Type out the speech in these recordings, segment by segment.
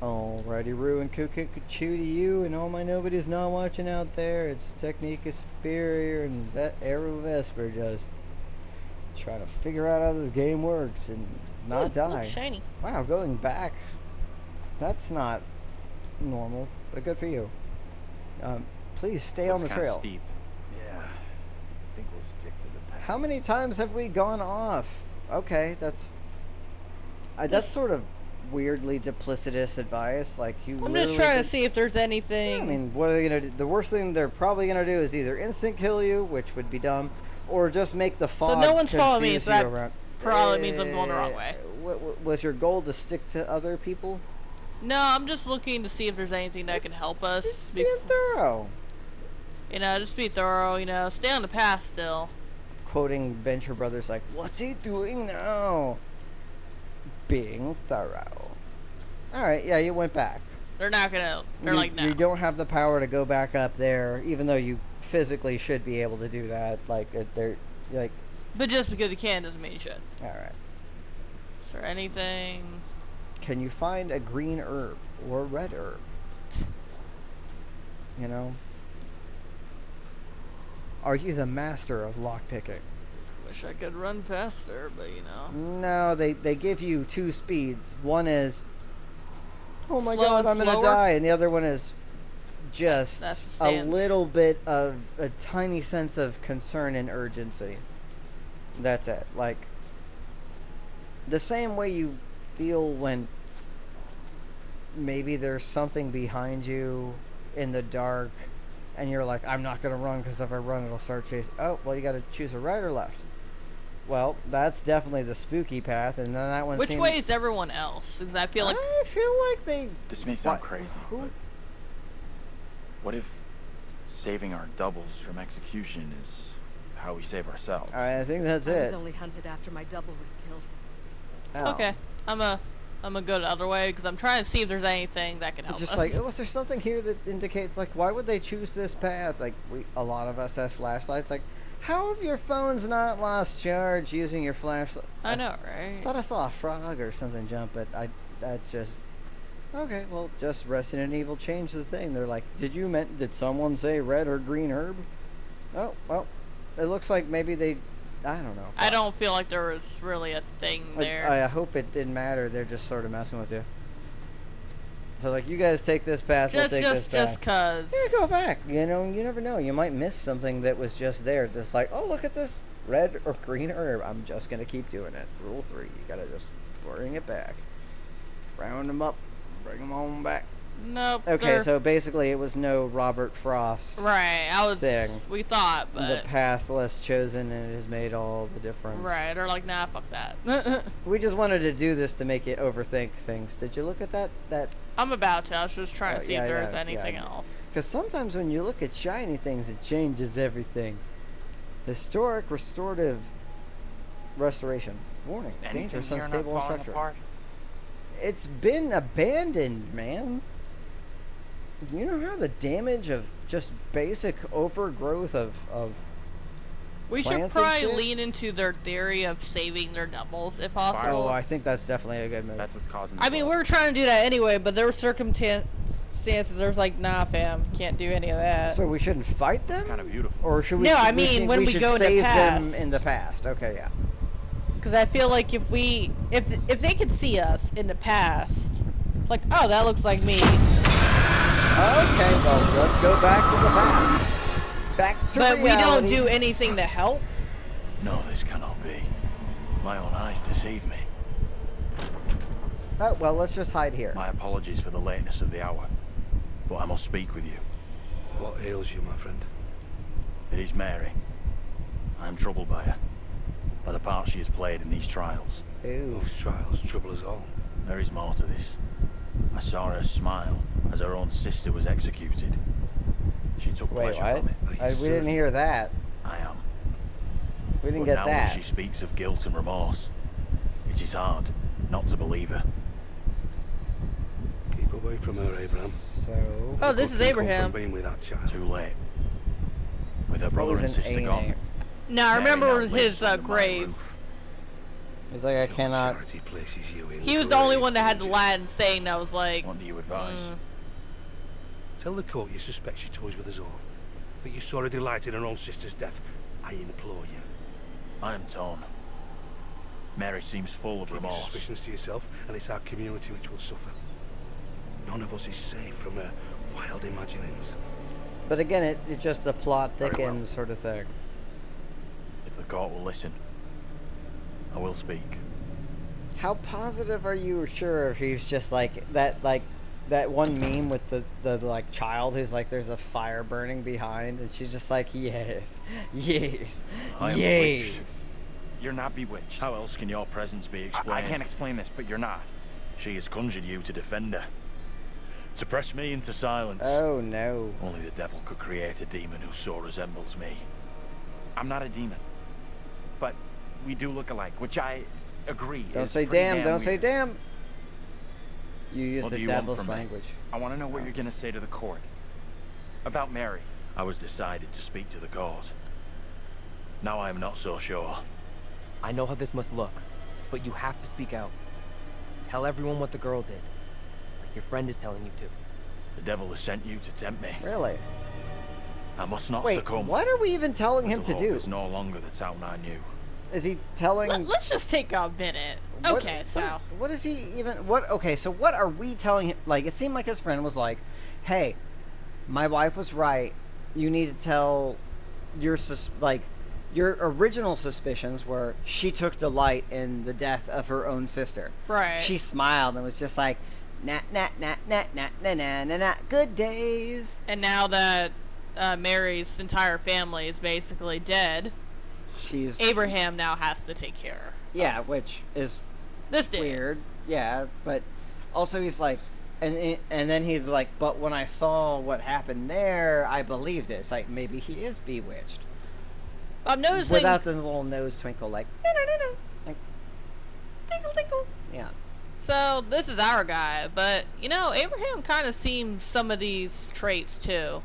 Alrighty, Rue and Kukiku to you, and all my nobody's not watching out there. It's Technique is superior, and that Arrow Vesper just trying to figure out how this game works and not die. Looks shiny. Wow, going back. That's not normal, but good for you. Please stay on the trail. Steep. Yeah, I think we'll stick to the path. How many times have we gone off? Okay, that's sort of weirdly duplicitous advice. Like I'm just trying to see if there's anything. Yeah, I mean, what are they gonna do? The worst thing they're probably gonna do is either instant kill you, which would be dumb, or just make the fog. So no one's following me, confuse so you that around. probably means I'm going the wrong way. Was your goal to stick to other people? No, I'm just looking to see if there's anything that can help us. Just being thorough. You know, just be thorough. You know, stay on the path still. Quoting Venture Brothers, like, "What's he doing now?" Being thorough. All right, yeah, you went back. They're not gonna. They're like, no. You don't have the power to go back up there, even though you physically should be able to do that. Like, they're like. But just because you can doesn't mean you should. All right. Is there anything? Can you find a green herb or a red herb? You know. Are you the master of lockpicking? Wish I could run faster, but you know. No, they give you two speeds. One is, oh my Slow god, and I'm gonna slower? die, and the other one is just That's the a standard. little bit of a tiny sense of concern and urgency. That's it. Like the same way you feel when maybe there's something behind you in the dark, and you're like, I'm not gonna run because if I run, it'll start chasing. Oh, well, you got to choose a right or left. Well, that's definitely the spooky path, and then that one. Which way is everyone else? Because I feel like they. This may sound What? crazy, Who? but what if saving our doubles from execution is how we save ourselves? I think that's I was it. only hunted after my double was killed. Oh. okay, I'm gonna go the other way because I'm trying to see if there's anything that can help Just us. like, was there something here that indicates, like, why would they choose this path? Like, a lot of us have flashlights. Like, how have your phones not lost charge using your flashlight? I know, I right? thought I saw a frog or something jump, but that's just okay. Well, just Resident Evil changed the thing. They're like, did someone say red or green herb? Oh, well, it looks like maybe they, I don't know. I don't feel like there was really a thing there. I hope it didn't matter. They're just sort of messing with you. So like, you guys take this path, we'll take this path. Just cause. Yeah, go back. You know, you never know. You might miss something that was just there. Just like, oh, look at this red or green herb. I'm just gonna keep doing it. Rule 3. You gotta just bring it back. Round them up. Bring them on back. Nope. Okay, so basically it was no Robert Frost right, thing. We thought, The but path less chosen, and it has made all the difference. right, they're like, nah, fuck that. We just wanted to do this to make it overthink things. Did you look at that? I'm about to. I was just trying to see yeah, if there's yeah, anything yeah. else. Because sometimes when you look at shiny things, it changes everything. Historic restorative restoration. Warning. Anything Dangerous, here not unstable falling structure. apart? It's been abandoned, man. You know how the damage of just basic overgrowth of We should plants and probably shit? lean into their theory of saving their doubles if possible. Oh, I think that's definitely a good move. That's what's causing the I mean, we were trying to do that anyway, but there were circumstances. There was like, nah, fam, can't do any of that. So we shouldn't fight them? It's kind of beautiful. Or should we? No, I should- mean, when we should go in the save past. them in the past. Okay, yeah. Because I feel like if they could see us in the past, like, oh, that looks like me. Okay, well, let's go back to the past. Back to But reality. we don't do anything to help. No, this cannot be. My own eyes deceive me. Oh, well, let's just hide here. My apologies for the lateness of the hour, but I must speak with you. What ails you, my friend? It is Mary. I am troubled by her, by the part she has played in these trials. Ooh. Those trials trouble us all. There is more to this. I saw her smile as her own sister was executed. She took Wait, pleasure what? from it. Are you We didn't certain? hear that. I am. We didn't But get now that. when she speaks of guilt and remorse, it is hard not to believe her. Keep away from her, Abraham. So. Oh, this is Good thing come Abraham. from being with that child. Too late. With her brother and Frozen sister A gone. name. Now, I Mary remember now his lives under my grave. roof. He's like, I No cannot. charity places you in He was the only grave, one that had the Bridget. lad saying that was like, What do you advise? Tell the court you suspect she toys with us all. That you saw her delight in her own sister's death. I implore you. I am torn. Mary seems full of Keep your remorse. suspicions to yourself, and it's our community which will suffer. None of us is safe from her wild imaginings. But again, it just the plot Very well. thickens sort of thing. If the court will listen, I will speak. How positive are you sure if he's just like that one meme with the like child who's like there's a fire burning behind and she's just like yes, yes, I am yes. bewitched. You're not bewitched. How else can your presence be I explained? can't explain this, but you're not. She has conjured you to defend her. To press me into silence. Oh no. Only the devil could create a demon who so resembles me. I'm not a demon. But we do look alike, which I agree Don't is say pretty damn, don't say weird. damn. You use What the do you want devil's from me? language. I want to know what you're going to say to the court. About Mary. I was decided to speak to the court. Now I am not so sure. I know how this must look, but you have to speak out. Tell everyone what the girl did, like your friend is telling you to. The devil has sent you to tempt me. Really? I must not Wait, succumb. what are we even telling him until to hope do? is no longer the town I knew. Is he telling? let's just take a minute. What- Okay, so what is he even? What? Okay, so what are we telling him? Like, it seemed like his friend was like, "Hey, my wife was right. You need to tell your your original suspicions were she took delight in the death of her own sister." right. She smiled and was just like, "Nah, nah, nah, nah, nah, nah, nah, nah, nah. Good days." And now that Mary's entire family is basically dead, She's Abraham now has to take care. yeah, which is This dude. weird, yeah, but also he's like, and then he's like, but when I saw what happened there, I believed it. It's like maybe he is bewitched I'm noticing. without the little nose twinkle, like, like tinkle tinkle. Yeah, So this is our guy, but you know, Abraham kind of seems some of these traits too.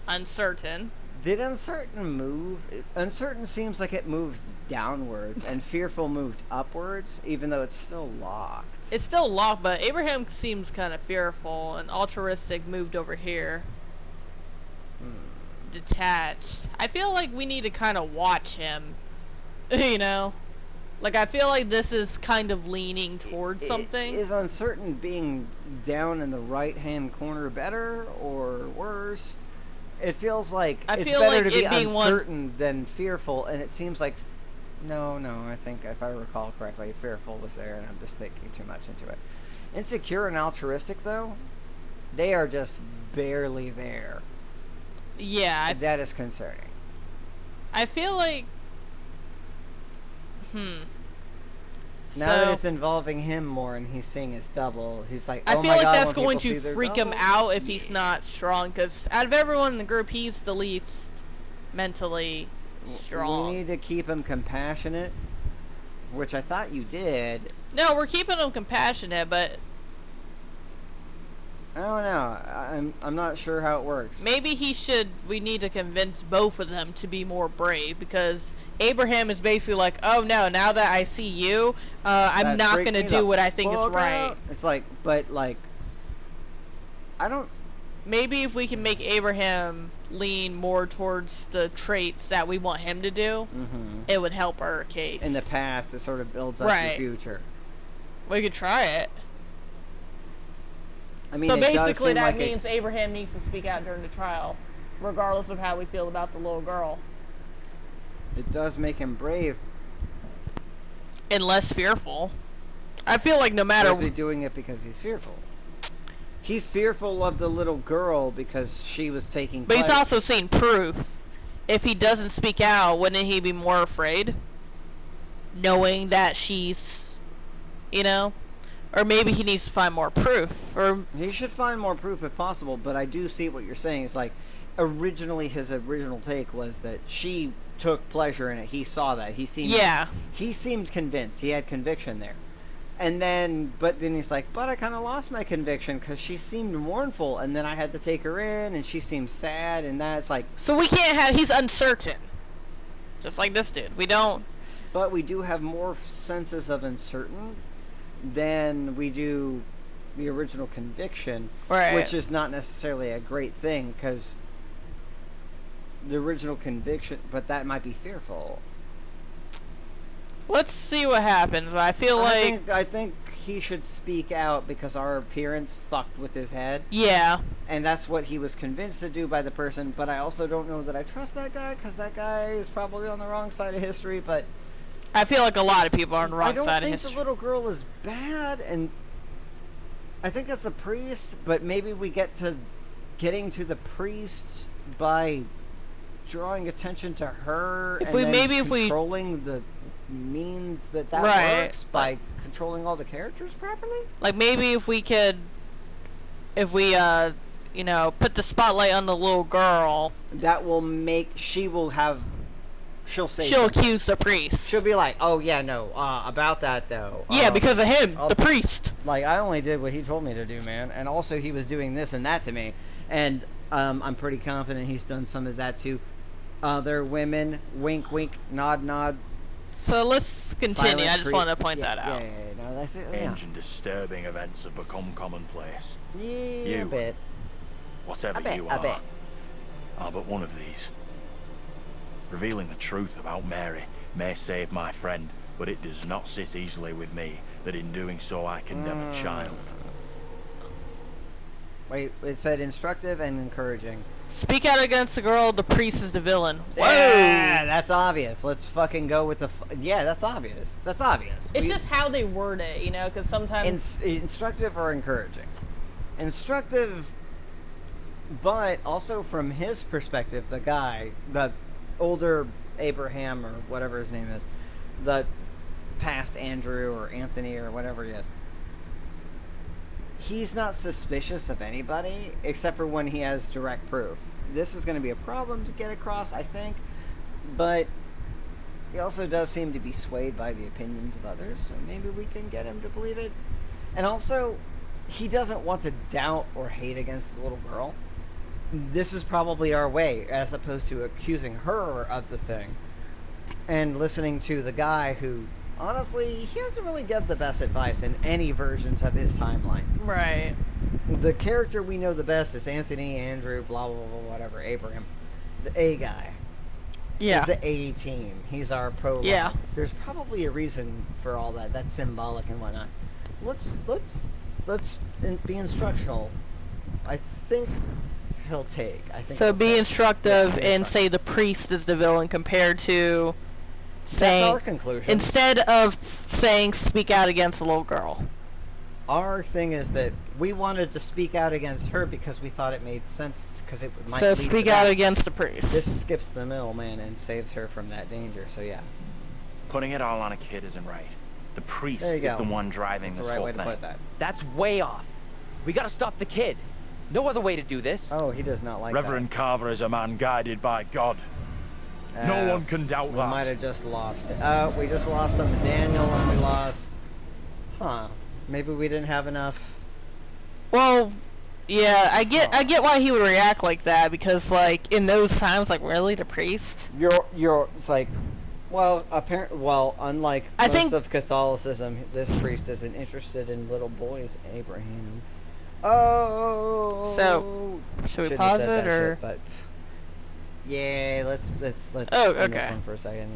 Uncertain. did uncertain move? Uncertain seems like it moved downwards, and fearful moved upwards, even though it's still locked. It's still locked, but Abraham seems kind of fearful, and altruistic moved over here. Detached. I feel like we need to kind of watch him. You know? Like, I feel like this is kind of leaning towards something. Is uncertain being down in the right-hand corner better or worse? It feels like I it's feel better like to be it being one- uncertain than fearful, and it seems like no, I think if I recall correctly, fearful was there, and I'm just thinking too much into it. Insecure and altruistic, though, they are just barely there. Yeah, That is concerning. I feel like... Now that So- it's involving him more and he's seeing his double, he's like, I oh feel my like God, that's when going people to see their freak him double? out if he's not strong, because out of everyone in the group, he's the least mentally strong. We need to keep him compassionate, which I thought you did. No, we're keeping him compassionate, but I don't know. I'm not sure how it works. maybe we need to convince both of them to be more brave, because Abraham is basically like, oh no, now that I see you, I'm That not freaked going to me do the what I think is fuck right. out. It's like, but like, I don't. Maybe if we can make Abraham lean more towards the traits that we want him to do, it would help our case. In the past, it sort of builds up Right. the future. We could try it. I mean, So it does basically seem that like means Abraham needs to speak out during the trial, regardless of how we feel about the little girl. it does make him brave. And less fearful. I feel like no Or matter... is he doing it because he's fearful? He's fearful of the little girl because she was taking. But he's pleasure. also seen proof. If he doesn't speak out, wouldn't he be more afraid? Knowing that she's... You know? Or maybe he needs to find more proof. Or He should find more proof if possible, but I do see what you're saying. It's like, originally his original take was that she took pleasure in it. He saw that. He seemed convinced. He had conviction there. And then, but then he's like, but I kind of lost my conviction because she seemed mournful, and then I had to take her in, and she seemed sad, and that's like, So we can't have... He's uncertain. Just like this dude. We don't... but we do have more senses of uncertain than we do the original conviction, Right. which is not necessarily a great thing, because the original conviction, but that might be fearful. Let's see what happens. I feel like I think he should speak out because our appearance fucked with his head, yeah. and that's what he was convinced to do by the person. But I also don't know that I trust that guy, because that guy is probably on the wrong side of history. But I feel like a lot of people are on the wrong I don't side of think history. the little girl is bad, and I think that's the priest. But maybe we get to getting to the priest by drawing attention to her, If and we- then maybe if we- controlling the means that Right, works by controlling all the characters properly. Like maybe if we could, if we you know, put the spotlight on the little girl, That will make she'll say she'll something. accuse the priest. She'll be like, oh yeah, no, about that though. Yeah, because of him, I'll- the priest. like I only did what he told me to do, man, and also he was doing this and that to me, and I'm pretty confident he's done some of that to other women. Wink, wink, nod, nod. So let's continue. silent I just creep. wanted to point Yeah, that out. Yeah, no, that's it. Yeah, Strange and disturbing events have become commonplace. yeah, You. a bit. Whatever A bit, you a are, bit. are but one of these. Revealing the truth about Mary may save my friend, but it does not sit easily with me that in doing so I condemn a child. Wait, it said instructive and encouraging. Speak out against the girl. The priest is the villain. Whoa! Yeah, that's obvious. Let's fucking go with the. Yeah, that's obvious. That's obvious. It's We- just how they word it, you know, because sometimes. instructive or encouraging. Instructive, but also from his perspective, the guy, the older Abraham or whatever his name is, the past Andrew or Anthony or whatever he is. He's not suspicious of anybody except for when he has direct proof. This is going to be a problem to get across, I think, but he also does seem to be swayed by the opinions of others, so maybe we can get him to believe it. And also, he doesn't want to doubt or hate against the little girl. This is probably our way, as opposed to accusing her of the thing and listening to the guy who, honestly, he doesn't really give the best advice in any versions of his timeline. Right. The character we know the best is Anthony, Andrew, blah, blah, blah, whatever, Abraham. The A guy. Yeah. He's the A team. He's our pro. Yeah. There's probably a reason for all that. That's symbolic and whatnot. Let's be instructional. I think he'll take. I think. So he'll be take. instructive Yeah, and say the priest is the villain compared to That's saying our conclusion. instead of saying speak out against the little girl. Our thing is that we wanted to speak out against her because we thought it made sense because it might So lead speak to out that. against the priest. This skips the middleman and saves her from that danger. So yeah, Putting it all on a kid isn't right. The priest There you is go. the one driving that's this the right whole way to thing. put that. That's way off. We gotta stop the kid. No other way to do this. Oh, he does not like Reverend Carver is a man guided by God. that. No one can doubt We that. might have just lost it. We just lost some Daniel and we lost. Huh? Maybe we didn't have enough. Well, yeah, I get why he would react like that because like in those times, like really the priest. It's like, well, unlike I most think- of Catholicism, this priest isn't interested in little boys, Abraham. Oh. So, should we Shouldn't have pause said it that or? shit, but yeah, let's Oh, end this okay. one for a second.